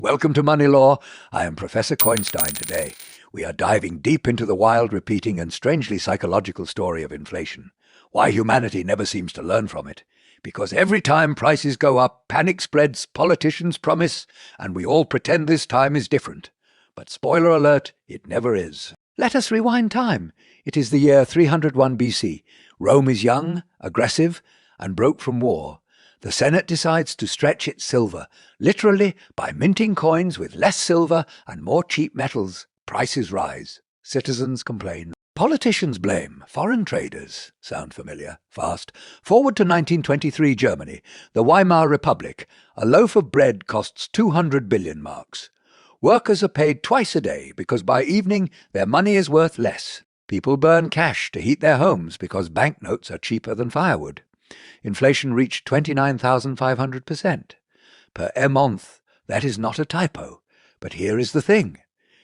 Welcome to Money Law. I am Professor Coinstein today. We are diving deep into the wild, repeating and strangely psychological story of inflation. Why humanity never seems to learn from it. Because every time prices go up, panic spreads, politicians promise, and we all pretend this time is different. But spoiler alert, it never is. Let us rewind time. It is the year 301 BC. Rome is young, aggressive, and broke from war. The Senate decides to stretch its silver, literally by minting coins with less silver and more cheap metals. Prices rise. Citizens complain. Politicians blame. Foreign traders. Sound familiar? Fast. Forward to 1923 Germany, the Weimar Republic. A loaf of bread costs 200 billion marks. Workers are paid twice a day because by evening their money is worth less. People burn cash to heat their homes because banknotes are cheaper than firewood. Inflation reached 29,500%. Per month, that is not a typo. But here is the thing.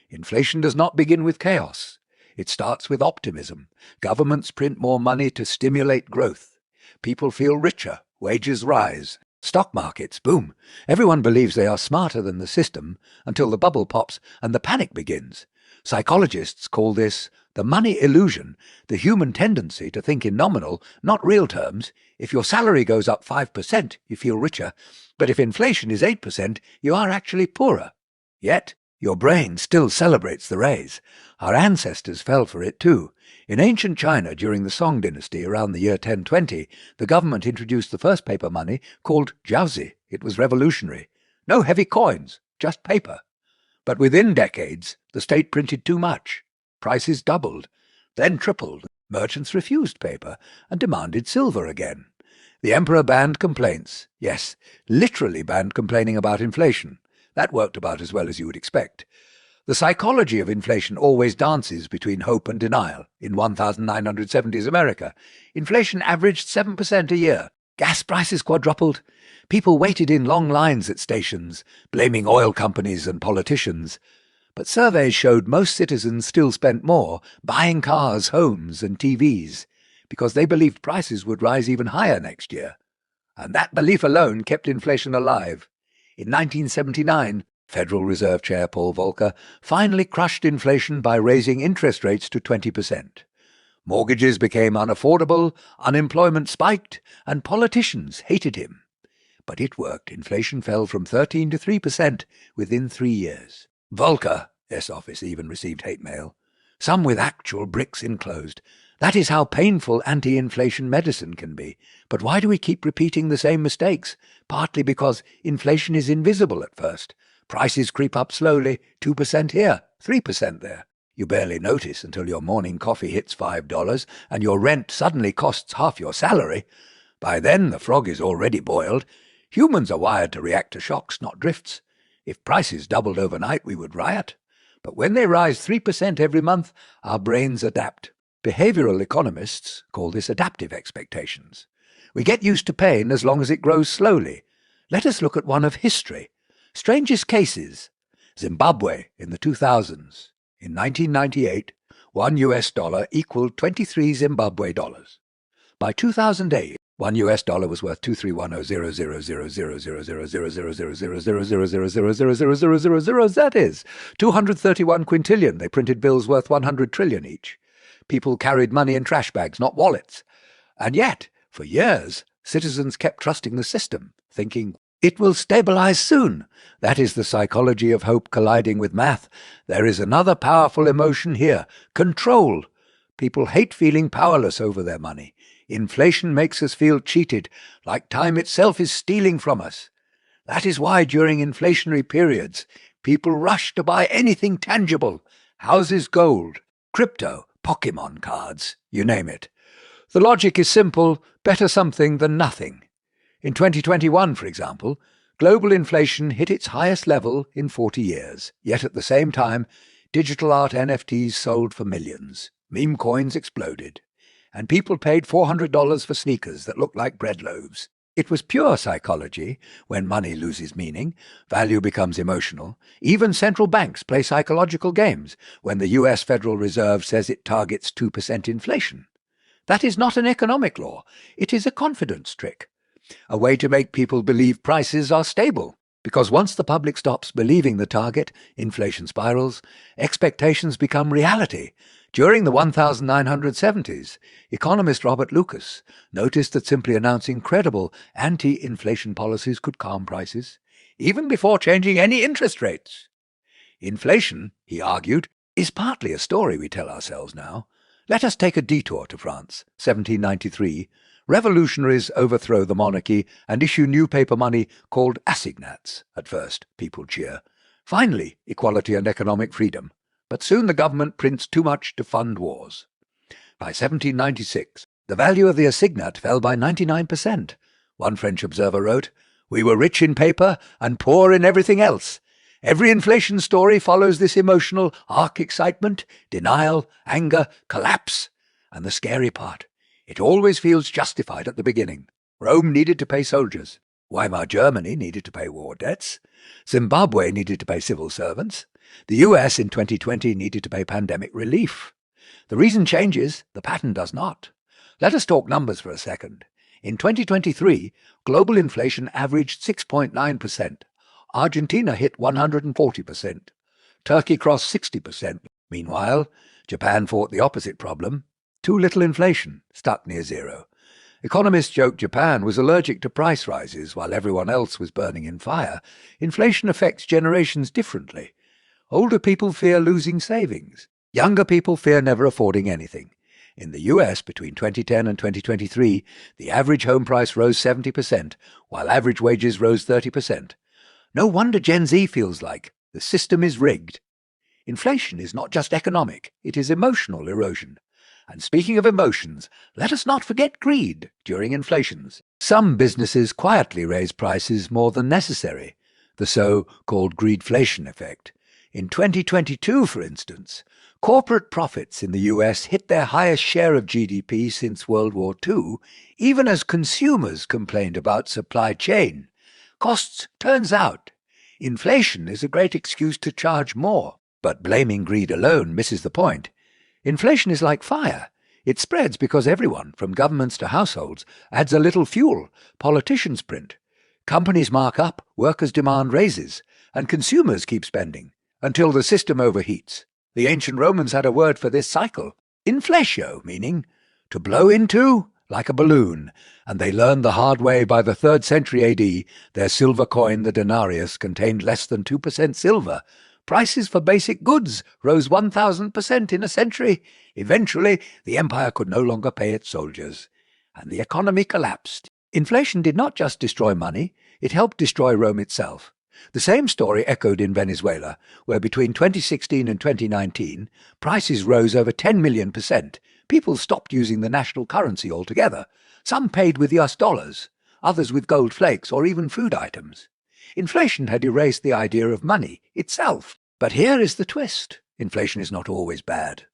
Inflation does not begin with chaos. It starts with optimism. Governments print more money to stimulate growth. People feel richer. Wages rise. Stock markets, boom. Everyone believes they are smarter than the system until the bubble pops and the panic begins. Psychologists call this the money illusion, the human tendency to think in nominal, not real terms. If your salary goes up 5%, you feel richer, but if inflation is 8%, you are actually poorer. Yet, your brain still celebrates the raise. Our ancestors fell for it too. In ancient China, during the Song dynasty around the year 1020, the government introduced the first paper money called jiaozi. It was revolutionary. No heavy coins, just paper. But within decades, the state printed too much. Prices doubled, then tripled. Merchants refused paper and demanded silver again. The emperor banned complaints. Yes, literally banned complaining about inflation. That worked about as well as you would expect. The psychology of inflation always dances between hope and denial. In 1970s America, inflation averaged 7% a year. Gas prices quadrupled. People waited in long lines at stations, blaming oil companies and politicians. But surveys showed most citizens still spent more buying cars, homes, and TVs because they believed prices would rise even higher next year. And that belief alone kept inflation alive. In 1979, Federal Reserve Chair Paul Volcker finally crushed inflation by raising interest rates to 20%. Mortgages became unaffordable, unemployment spiked, and politicians hated him. But it worked. Inflation fell from 13 to 3% within 3 years. Volcker's office even received hate mail, some with actual bricks enclosed. That is how painful anti-inflation medicine can be. But why do we keep repeating the same mistakes? Partly because inflation is invisible at first. Prices creep up slowly, 2% here, 3% there. You barely notice until your morning coffee hits $5 and your rent suddenly costs half your salary. By then the frog is already boiled. Humans are wired to react to shocks, not drifts. If prices doubled overnight, we would riot. But when they rise 3% every month, our brains adapt. Behavioral economists call this adaptive expectations. We get used to pain as long as it grows slowly. Let us look at one of history. Strangest cases. Zimbabwe in the 2000s. In 1998, $1 equaled 23 Zimbabwe dollars. By 2008, $1 was worth 231,000,000,000,000,000,000,000,000,000,000,000,000,000,000. That is 231 quintillion. They printed bills worth 100 trillion each. People carried money in trash bags, not wallets. And yet, for years, citizens kept trusting the system, thinking, it will stabilize soon. That is the psychology of hope colliding with math. There is another powerful emotion here, control. People hate feeling powerless over their money. Inflation makes us feel cheated, like time itself is stealing from us. That is why during inflationary periods, people rush to buy anything tangible. Houses, gold, crypto, Pokemon cards, you name it. The logic is simple, better something than nothing. In 2021, for example, global inflation hit its highest level in 40 years. Yet at the same time, digital art NFTs sold for millions. Meme coins exploded. And people paid $400 for sneakers that looked like bread loaves. It was pure psychology. When money loses meaning, value becomes emotional. Even central banks play psychological games when the US Federal Reserve says it targets 2% inflation. That is not an economic law. It is a confidence trick. A way to make people believe prices are stable. Because once the public stops believing the target, inflation spirals, expectations become reality. During the 1970s, economist Robert Lucas noticed that simply announcing credible anti-inflation policies could calm prices, even before changing any interest rates. Inflation, he argued, is partly a story we tell ourselves now. Let us take a detour to France, 1793. Revolutionaries overthrow the monarchy and issue new paper money called assignats. At first, people cheer. Finally, equality and economic freedom. But soon the government prints too much to fund wars. By 1796, the value of the assignat fell by 99%. One French observer wrote, "We were rich in paper and poor in everything else. Every inflation story follows this emotional arc-excitement, denial, anger, collapse. And the scary part, it always feels justified at the beginning. Rome needed to pay soldiers. Weimar Germany needed to pay war debts. Zimbabwe needed to pay civil servants. The US in 2020 needed to pay pandemic relief. The reason changes, the pattern does not. Let us talk numbers for a second. In 2023, global inflation averaged 6.9%. Argentina hit 140%. Turkey crossed 60%. Meanwhile, Japan fought the opposite problem. Too little inflation, stuck near zero. Economists joked Japan was allergic to price rises while everyone else was burning in fire. Inflation affects generations differently. Older people fear losing savings. Younger people fear never affording anything. In the US, between 2010 and 2023, the average home price rose 70%, while average wages rose 30%. No wonder Gen Z feels like the system is rigged. Inflation is not just economic, it is emotional erosion. And speaking of emotions, let us not forget greed during inflations. Some businesses quietly raise prices more than necessary, the so-called greedflation effect. In 2022, for instance, corporate profits in the US hit their highest share of GDP since World War II, even as consumers complained about supply chain. Costs, turns out, inflation is a great excuse to charge more, but blaming greed alone misses the point. Inflation is like fire. It spreads because everyone, from governments to households, adds a little fuel. Politicians print. Companies mark up, workers demand raises, and consumers keep spending until the system overheats. The ancient Romans had a word for this cycle, inflatio, meaning to blow into like a balloon, and they learned the hard way by the 3rd century AD. Their silver coin, the denarius, contained less than 2% silver. Prices for basic goods rose 1,000% in a century. Eventually, the empire could no longer pay its soldiers, and the economy collapsed. Inflation did not just destroy money, it helped destroy Rome itself. The same story echoed in Venezuela, where between 2016 and 2019, prices rose over 10 million%. People stopped using the national currency altogether. Some paid with US dollars, others with gold flakes or even food items. Inflation had erased the idea of money itself. But here is the twist. Inflation is not always bad.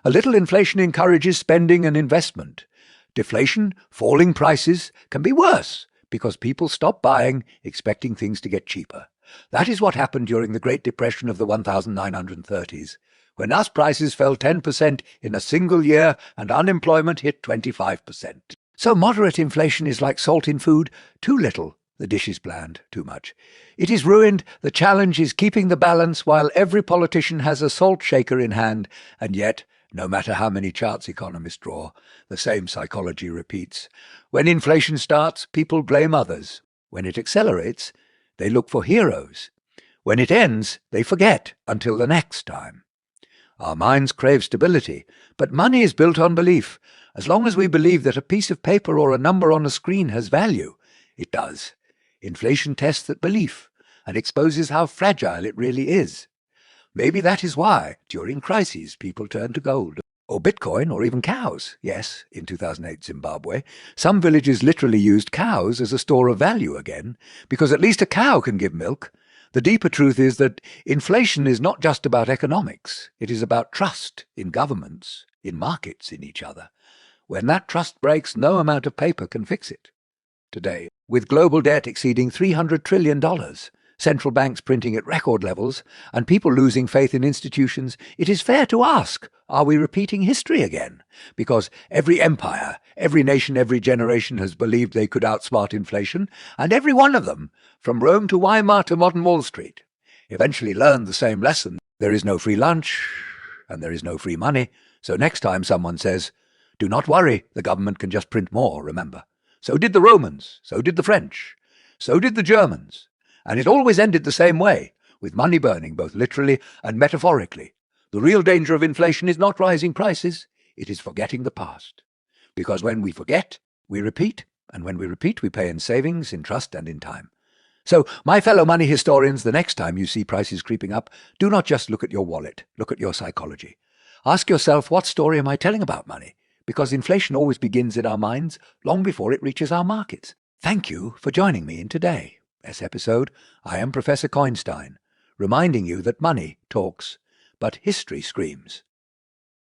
A little inflation encourages spending and investment. Deflation, falling prices, can be worse because people stop buying, expecting things to get cheaper. That is what happened during the Great Depression of the 1930s, when house prices fell 10% in a single year and unemployment hit 25%. So moderate inflation is like salt in food, too little. The dish is bland, too much. It is ruined. The challenge is keeping the balance while every politician has a salt shaker in hand, and yet, no matter how many charts economists draw, the same psychology repeats. When inflation starts, people blame others. When it accelerates, they look for heroes. When it ends, they forget until the next time. Our minds crave stability, but money is built on belief. As long as we believe that a piece of paper or a number on a screen has value, it does. Inflation tests that belief and exposes how fragile it really is. Maybe that is why, during crises, people turn to gold, or Bitcoin, or even cows. Yes, in 2008 Zimbabwe, some villages literally used cows as a store of value again, because at least a cow can give milk. The deeper truth is that inflation is not just about economics. It is about trust in governments, in markets, in each other. When that trust breaks, no amount of paper can fix it. Today, with global debt exceeding $300 trillion, central banks printing at record levels, and people losing faith in institutions, it is fair to ask, are we repeating history again? Because every empire, every nation, every generation has believed they could outsmart inflation, and every one of them, from Rome to Weimar to modern Wall Street, eventually learned the same lesson. There is no free lunch, and there is no free money. So next time someone says, "Do not worry, the government can just print more," remember. So did the Romans, so did the French, so did the Germans. And it always ended the same way, with money burning both literally and metaphorically. The real danger of inflation is not rising prices, it is forgetting the past. Because when we forget, we repeat, and when we repeat, we pay in savings, in trust, and in time. So, my fellow money historians, the next time you see prices creeping up, do not just look at your wallet, look at your psychology. Ask yourself, what story am I telling about money? Because inflation always begins in our minds long before it reaches our markets. Thank you for joining me in today's episode. I am Professor Coinstein, reminding you that money talks, but history screams.